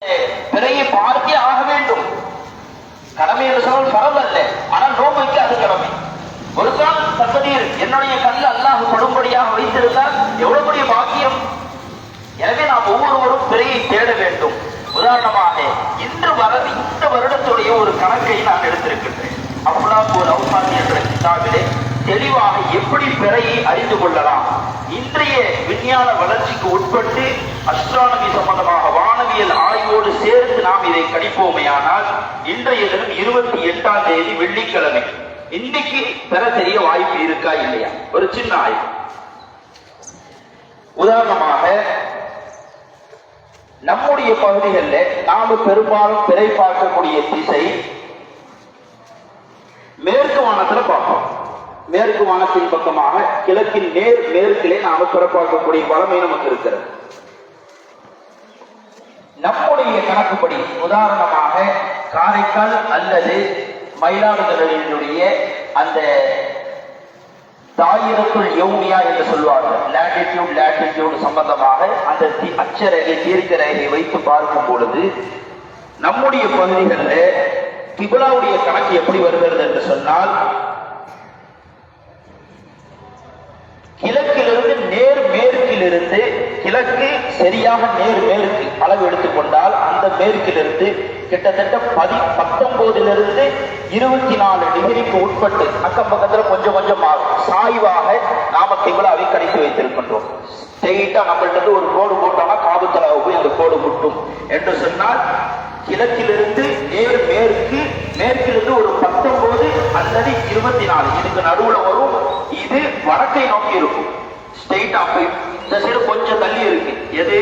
பிறையை பார்த்தே ஆக வேண்டும். கடமை என்று சொன்னால் பரவ அல்ல, ஆனால் நோம்புக்கு அது கடமை. ஒரு கால் தற்பதீர் என்னுடைய கண்ணில் அல்லாஹ் படும்படியாக வைத்திருந்தால் எவ்வளவு பெரிய பாக்கியம். எனவே நாம் ஒவ்வொருவரும் பிறையை தேட வேண்டும். உதாரணமாக இந்த வருடத்துடைய ஒரு கணக்கை நான் எடுத்திருக்கின்றேன். அஃப்லாக்குல் அவ்சான் என்ற கிதாபிலே தெளிவாக எப்படி பிறையை அறிந்து கொள்ளலாம். இன்றைய விஞ்ஞான வளர்ச்சிக்கு உட்பட்டு அஸ்ட்ரானமி சம்பந்தமாக வானவியல் ஆய்வோடு சேர்த்து நாம் இதை கணிப்போமையானால் இன்றைய தினம் 28ஆம் தேதி வெள்ளிக்கிழமை. இன்னைக்கு பெற தெரிய வாய்ப்பு இருக்கா இல்லையா? ஒரு சின்ன ஆய்வு. உதாரணமாக நம்முடைய பகுதிகளில் நாம பெரும்பாலும் பிறை பார்க்கக்கூடிய திசை மேற்கு வானத்துல பார்ப்போம். மேற்கு வானத்தின் பக்கமாக கிழக்கின் நேர் மேற்கிலே நாம பிறப்பாக்கக்கூடிய வளமை நமக்கு இருக்கிறது. நம்முடைய கணக்குப்படி உதாரணமாக காரைக்கால் அல்லது மயிலாடுதுறையினுடைய அந்த தாயிரத்துள் யௌமியா என்று சொல்வார்கள், லாட்டிடியூட் சம்பந்தமாக அந்த அச்சரகை தீர்க்க ரேகை வைத்து பார்க்கும் பொழுது நம்முடைய பகுதிகளில் கிபிலாவுடைய கணக்கு எப்படி வருகிறது என்று சொன்னால், கிழக்கிலிருந்து நேர் மேற்கிலிருந்து, கிழக்கு சரியாக நேர் மேற்கு அளவு எடுத்துக்கொண்டால் அந்த மேற்கிலிருந்து கிட்டத்தட்ட 19 24 டிகிரிக்கு உட்பட்டு அக்கம் பக்கத்தில் கொஞ்சம் கொஞ்சம் சாய்வாக நாம கிபிலாவை கணித்து வைத்திருக்கின்றோம். ஸ்ட்ரெயிட்டா நம்மள்கிட்ட ஒரு கோடு போட்டோம்னா காபத்துல்லாஹ் போய் அந்த கோடு முட்டும் என்று சொன்னால் கிழக்கிலிருந்து நேர் மேற்கு, மேற்கிலிருந்து ஒரு 19 அல்லது 24 இதுக்கு நடுவுல வரும். இது வடக்கை நோக்கி இருக்கும். ஸ்ட்ரெயிட்டா இந்த சைடு கொஞ்சம் தள்ளி இருக்கு. எது?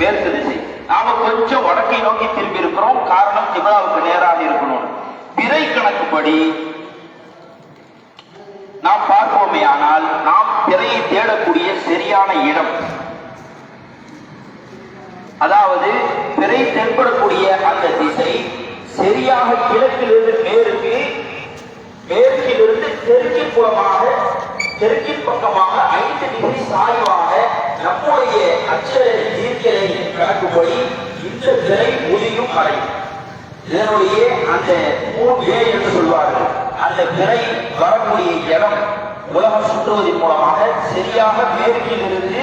மேற்கு திசை. நாம கொஞ்சம் வடக்கை நோக்கி திரும்பி இருக்கிறோம். காரணம் கிபிலாவுக்கு நேராக இருக்கணும். பிறை கணக்குப்படி நாம் பார்ப்போமே ஆனால் நாம் பிறையை தேடக்கூடிய சரியான இடம், அதாவது பிறை தென்படக்கூடிய அந்த திசை சரியாக கிழக்கிலிருந்து மேற்கு, மேற்கிலிருந்து தெற்கின் புறமாக, தெற்கின் பக்கமாக 5 டிகிரி சாய்வாக நம்முடைய அச்சரை தீர்க்கரை கணக்குப்படி இந்த பிறை உதியும் அறையும். இதனுடைய அந்த 3A என்று சொல்வார்கள். அந்த பிறை வரக்கூடிய இடம் உலகம் சுற்றுவதன் மூலமாக சரியாக மேற்கிலிருந்து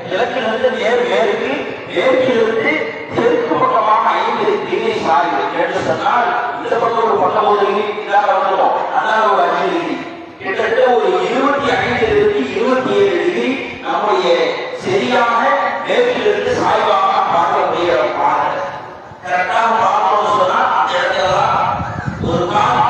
கிழக்கிலிருந்து நேர் மேற்கு, மேற்கிலிருந்து தெற்கு பக்கமாக 5 டிகிரி சாய்வு என்று சொன்னால் இந்த பக்கம் ஒரு 19 டிகிரி இல்லாத வந்துடும். அதனால ஒரு 5 டிகிரி, கிட்டத்தட்ட ஒரு 25 27 டிகிரி நம்முடைய சரியாக மேற்கிலிருந்து சாய்வாக பார்க்கக்கூடிய பாடல். கரெக்டாக பார்க்கணும்னு சொன்னா அந்த இடத்துல ஒரு கால்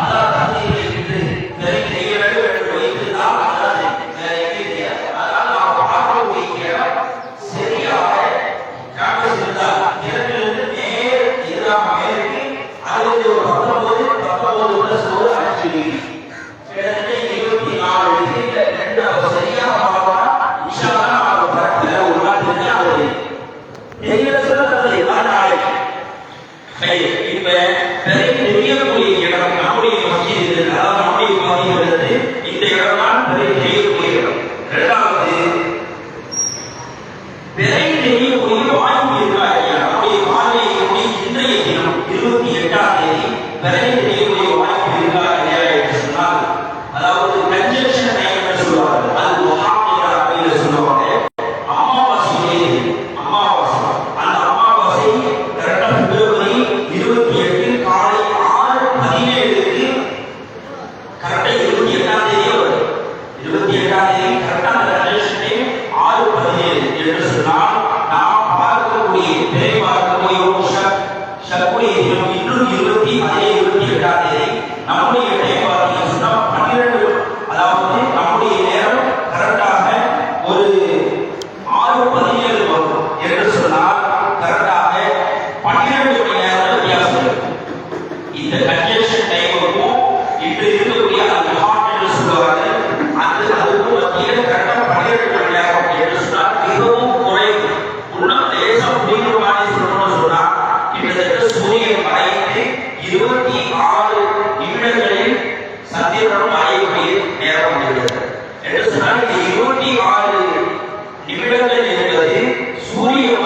சூரியன் மறை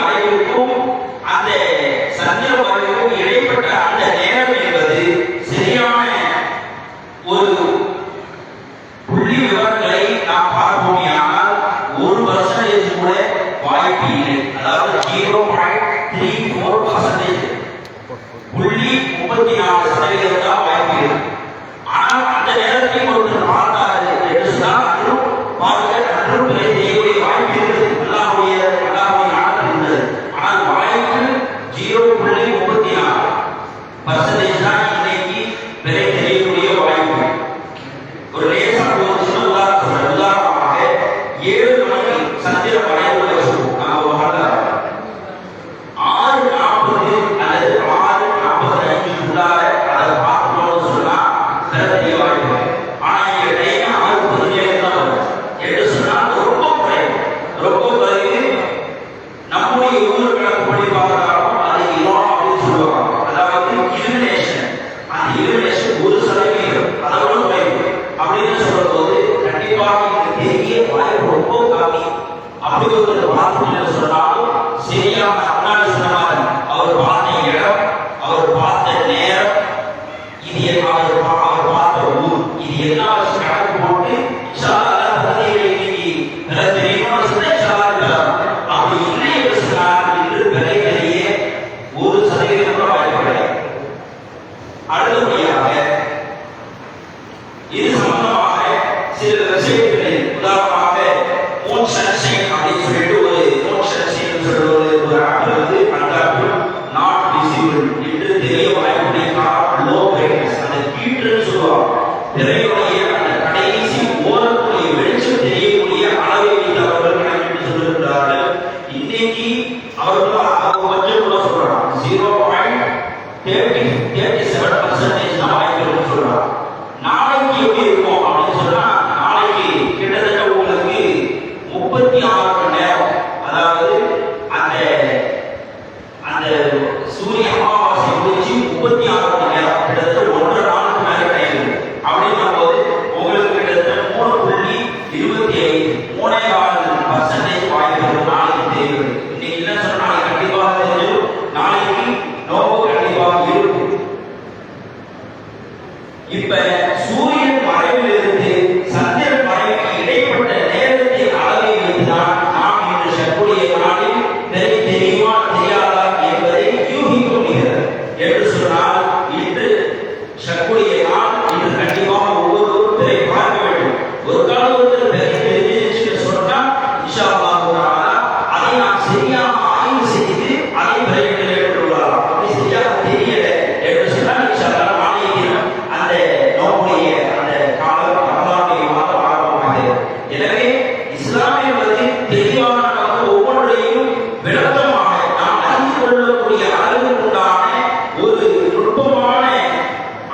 மறைவுக்கும் அந்த சந்திர மறைவுக்கும் இடைப்பட்ட அந்த நேரம் என்பது சரியான ஒரு புள்ளி விவரங்களை நாம் பார்ப்போமையானால் 1% கூட வாய்ப்பு இல்லை. அதாவது 0.34% புள்ளி 34% தான் வாய்ப்பு இருக்கு. ஆனால் அந்த நேரத்தை ஒருத்தர் பார்த்தாரு என்று சொன்னால் வாய்ப்பு இருக்குது. அல்லாஹ்வுடைய நாட்கள் இருந்தது. ஆனால் வாய்ப்பு 0.34% தான் இன்னைக்கு விலை தெரியக்கூடிய வாய்ப்பு. ஒரு லேசான ஒரு சின்ன உதாரணமாக 7 மணிக்கு சந்திர மறைவு நாம 6:40 அல்லது 6:45 அதை பார்க்கணும்னு சொன்னா தெரிய வாய்ப்பு. ஆனா இங்க டைம் 6:17 தான் வரும் என்று சொன்னால் ரொம்ப குறைவு. நம்முடைய ஊர் கணக்குப்படி பார்த்தாலும் அது இல்லை அப்படின்னு சொல்லுவாங்க. அதாவது இலுமினேஷன், அந்த இலுமினேஷன் 1% அதோட குறைவு அப்படின்னு சொல்லும்போது கண்டிப்பாக இங்க தெரிய வாய்ப்பு ரொம்ப கம்மி. அப்படி ஒரு பார்த்து சொன்னாலும் சரியான அண்ணாடி சொன்னார். அவர் பார்த்த இடம், அவர் பார்த்த நேரம், இது அவர் பார்த்த ஊர், இது எல்லா வருஷம் கணக்கு போட்டு அப்படி இல்லை என்று சொன்னார் என்று விலைகளையே 1% வாய்ப்பு. அடுத்தபடியாக இது சம்பந்தமாக சில விஷயங்களில் உதாரணமாக மூன் சன்ஷைன் அப்படின்னு சொல்லிட்டு ஒரு மூன் சன்ஷைன் சொல்ற ஒரு ஆப் வந்து அந்த ஆப் நாட் விசிபிள் என்று தெரிய வாய்ப்புடைய லோ பிரைட்னஸ், அந்த கீற்றுன்னு சொல்லுவாங்க. திரையுடைய அந்த கடைசி ஓரக்கூடிய வெளிச்சம் தெரியக்கூடிய அளவை வைத்து அவர்கள் கணக்கிட்டு சொல்லியிருக்கிறார்கள். இன்னைக்கு அவர்கள் கொஞ்சம் கூட சொல்றாங்க 0.37% வாய்ப்பு சொல்றாங்க. நாளைக்கு எப்படி இருக்கும் அப்படின்னு சொன்னா நாளைக்கு கிட்டத்தட்ட உங்களுக்கு 36 மணி நேரம், அதாவது அந்த சூரிய அமாவாசை முடிச்சு 36 மணி நேரம், கிட்டத்தட்ட 1.5 நாளுக்கு மேல டைம். அப்படின்னும் போது உங்களுக்கு கிட்டத்தட்ட 3.25% வாய்ப்பு நாளைக்கு தெரியும். இன்னைக்கு என்ன சொன்னா நாளைக்கு கண்டிப்பாக தெரியும். நாளைக்கு நோவு கண்டிப்பாக இருக்கும். இப்ப சூரியன் மறைவிலிருந்து சந்திரன் மறைவுக்கு இடைப்பட்ட நேரத்தின் அளவை வைத்துதான் நாம் இன்று சற்குடைய நாளில் தெரியுமா தெரியாதா என்பதை யூகிக்க முடிகிறது. என்று சொன்னால் இன்று சற்குடைய நாள், இன்று கண்டிப்பாக ஒவ்வொருவரும் திரை பார்க்க வேண்டும். ஒரு காலத்தில் தெரிஞ்சிருச்சு சொன்னா இன்ஷா அல்லாஹ் அதை நாம் சரியாக ஆய்வு செய்து அதை பிறகு ஏற்றுள்ளார். அப்படி சரியாக தெரியல என்று சொன்னால் இன்ஷா அல்லாஹ் நாளைக்கு அந்த நோவுடைய அந்த காலம் ரமலானுடைய மாதம் ஆரம்பமாகிறது. எனவே இஸ்லாம் என்பது தெளிவான ஒவ்வொன்றையும் விளக்கமாக நாம் அறிந்து கொள்ளக்கூடிய அளவுக்கு உண்டான ஒரு நுட்பமான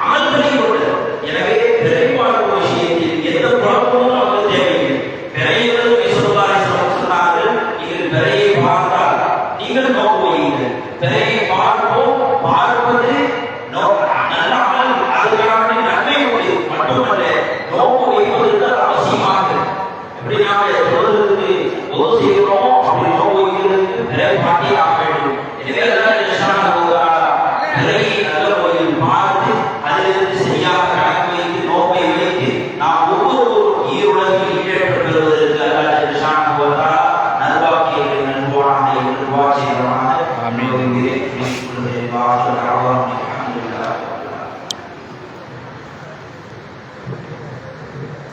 அமல்களை கொண்டது. எனவே பிறை பார்க்கும் விஷயத்தில் எந்த குழப்பமும் நமக்கு தேவையில்லை. பிறையிலிருந்து சொன்னார்கள், நீங்கள் பிறையை பார்த்தால் நீங்கள் நோக்கு வையுங்கள். பிறையை பார்ப்போம், பார்ப்பது நல்ல அமல், அதுக்கான நன்மை உண்டு மட்டுமல்ல, நோக்கு வைப்பதற்கு அவசியமாக. எப்படி நாம சொல்றதுக்கு உதவி செய்கிறோமோ அப்படி நோக்கு வைக்கிறதுக்கு பிறை பார்த்தே ஆக வேண்டும். எனவே பிறையை நல்ல முறையில் பார்த்து அதிலிருந்து சரியாக கணக்கு வைத்து நோக்கை வைத்து நாம் ஒவ்வொருவரும் ஈருலகில் ஈடேற்றம் பெறுவதற்கு நல்வாக்கியங்களை நல்வானாக என்று துவா செய்கிறோம்.